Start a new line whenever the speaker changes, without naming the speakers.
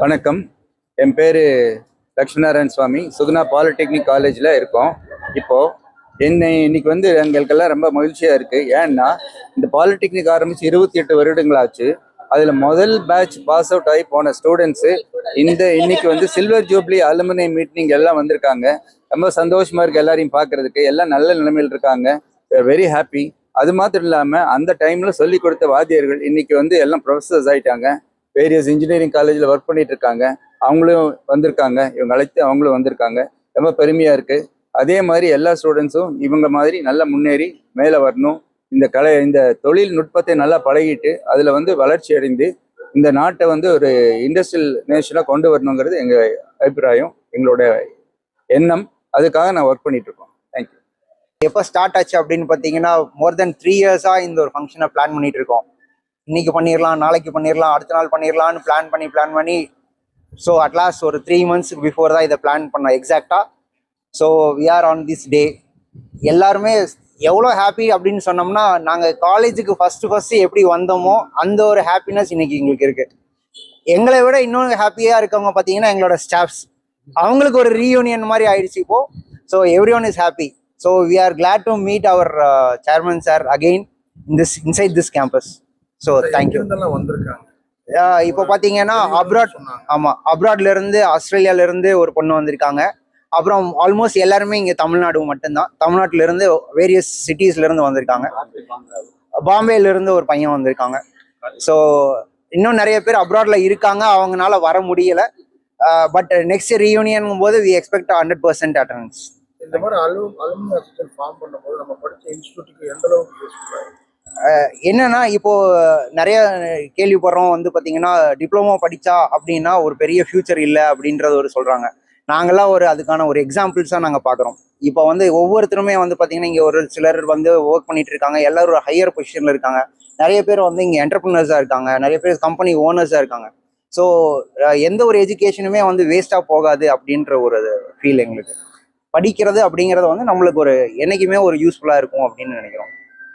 வணக்கம். என் பேர் லக்ஷ்மணாராயண சுவாமி. சுகுணா பாலிடெக்னிக் காலேஜில் இருக்கோம். இப்போது இன்னைக்கு எங்களுக்கெல்லாம் ரொம்ப மகிழ்ச்சியாக இருக்குது. ஏன்னா இந்த பாலிடெக்னிக் ஆரம்பித்து 28 வருடங்களாச்சு. அதில் முதல் பேட்ச் பாஸ் அவுட் ஆகி போன ஸ்டூடெண்ட்ஸு இன்னைக்கு சில்வர் ஜூப்ளி அலுமினி மீட்டிங் எல்லாம் வந்திருக்காங்க. ரொம்ப சந்தோஷமாக இருக்குது எல்லாரையும் பார்க்குறதுக்கு. எல்லாம் நல்ல நிலைமையில் இருக்காங்க. Very happy. அது மாத்திரம் இல்லாமல் அந்த டைமில் சொல்லி கொடுத்த வாத்தியர்கள் இன்னைக்கு எல்லாம் ப்ரொஃபஸர்ஸ் ஆகிட்டாங்க. வேரியஸ் இன்ஜினியரிங் காலேஜில் ஒர்க் பண்ணிட்டு இருக்காங்க. அவங்களும் வந்திருக்காங்க. இவங்க அழைத்து அவங்களும் வந்திருக்காங்க. ரொம்ப பெருமையாக இருக்குது. அதே மாதிரி எல்லா ஸ்டூடெண்ட்ஸும் இவங்க மாதிரி நல்லா முன்னேறி மேலே வரணும். இந்த தொழில்நுட்பத்தை நல்லா பழகிட்டு அதில் வளர்ச்சி அடைந்து இந்த நாட்டை ஒரு இண்டஸ்ட்ரியல் நேஷனாக கொண்டு வரணுங்கிறது எங்கள் அபிப்பிராயம், எங்களோட எண்ணம். அதுக்காக நான் ஒர்க் பண்ணிட்டு இருக்கோம். தேங்க்யூ.
எப்போ ஸ்டார்ட் ஆச்சு அப்படின்னு பார்த்தீங்கன்னா, மோர் தென் 3 இயர்ஸாக இந்த ஒரு ஃபங்க்ஷனை பிளான் பண்ணிட்டு இருக்கோம். இன்னைக்கு பண்ணிடலாம், நாளைக்கு பண்ணிடலாம், அடுத்த நாள் பண்ணிடலான்னு பிளான் பண்ணி ஸோ அட்லாஸ்ட் ஒரு 3 months பிஃபோர் தான் இதை பிளான் பண்ணோம் எக்ஸாக்டாக. So we are on this day. எல்லாருமே எவ்வளோ ஹாப்பி அப்படின்னு சொன்னோம்னா, நாங்கள் காலேஜுக்கு ஃபஸ்ட்டு எப்படி வந்தோமோ அந்த ஒரு ஹாப்பினஸ் இன்னைக்கு எங்களுக்கு இருக்குது. எங்களை விட இன்னொன்று ஹாப்பியாக இருக்கவங்க பார்த்தீங்கன்னா எங்களோட ஸ்டாஃப்ஸ். அவங்களுக்கு ஒரு ரீயூனியன் மாதிரி ஆயிடுச்சு இப்போது. So everyone is happy. So we are glad to meet our chairman sir again inside this campus. So thank you. இப்போ பார்த்தீங்கன்னா அப்ராட்ல இருந்து ஆஸ்திரேலியால இருந்து ஒரு பொண்ணு வந்திருக்காங்க. அப்புறம் ஆல்மோஸ்ட் எல்லாருமே இங்கே தமிழ்நாடு மட்டும்தான். தமிழ்நாட்டில இருந்து வேரியஸ் சிட்டிஸ்ல இருந்து வந்திருக்காங்க. பாம்பேல இருந்து ஒரு பையன் வந்திருக்காங்க. ஸோ இன்னும் நிறைய பேர் அப்ராட்ல இருக்காங்க, அவங்களால வர முடியல. பட் நெக்ஸ்ட் ரீயூனியன் போது வி எக்ஸ்பெக்ட் 100% அட்டெண்டன்ஸ்.
இந்த மாதிரி அலுமினி அசோசியேஷன் ஃபார்ம் பண்ணும்போது நம்ம படித்த இன்ஸ்டியூட்டுக்கு எந்த அளவுக்கு யூஸ்ஃபுல்லாக இருக்கும்?
என்னன்னா, இப்போ நிறைய கேள்விப்படுறோம் பார்த்தீங்கன்னா, டிப்ளமோ படித்தா அப்படின்னா ஒரு பெரிய ஃபியூச்சர் இல்லை அப்படின்றது சொல்கிறாங்க. நாங்கள்லாம் அதுக்கான ஒரு எக்ஸாம்பிள்ஸாக நாங்கள் பார்க்குறோம். இப்போ ஒவ்வொருத்தருமே பார்த்தீங்கன்னா இங்கே ஒரு சிலர் ஒர்க் பண்ணிட்டு இருக்காங்க. எல்லாரும் ஒரு ஹையர் பொசிஷனில் இருக்காங்க. நிறைய பேர் இங்கே என்டர்பிரினர்ஸாக இருக்காங்க. நிறைய பேர் கம்பெனி ஓனர்ஸாக இருக்காங்க. ஸோ எந்த ஒரு எஜுகேஷனுமே வேஸ்ட்டாக போகாது அப்படின்ற ஒரு ஃபீல் எங்களுக்கு. படிக்கிறது அப்படிங்கிறது நம்மளுக்கு என்னைக்குமே ஒரு யூஸ்ஃபுல்லாக இருக்கும் அப்படின்னு நினைக்கிறோம்.